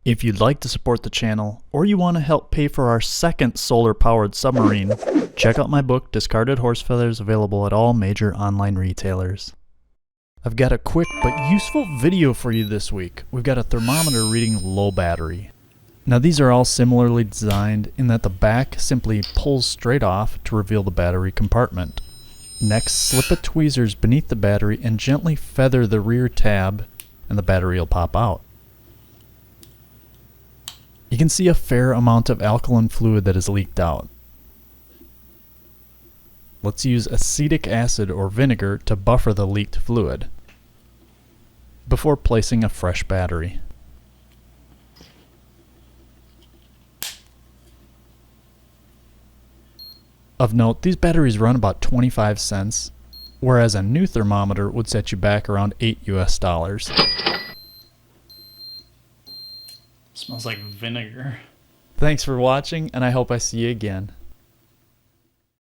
If you'd like to support the channel, or you want to help pay for our second solar-powered submarine, check out my book, Discarded Horse Feathers, available at all major online retailers. I've got a quick but useful video for you this week. We've got a thermometer reading low battery. Now these are all similarly designed in that the back simply pulls straight off to reveal the battery compartment. Next, slip a tweezers beneath the battery and gently feather the rear tab, and the battery will pop out. You can see a fair amount of alkaline fluid that has leaked out. Let's use acetic acid or vinegar to buffer the leaked fluid before placing a fresh battery. Of note, these batteries run about 25 cents, whereas a new thermometer would set you back around $8 US. Smells like vinegar. Thanks for watching, and I hope I see you again.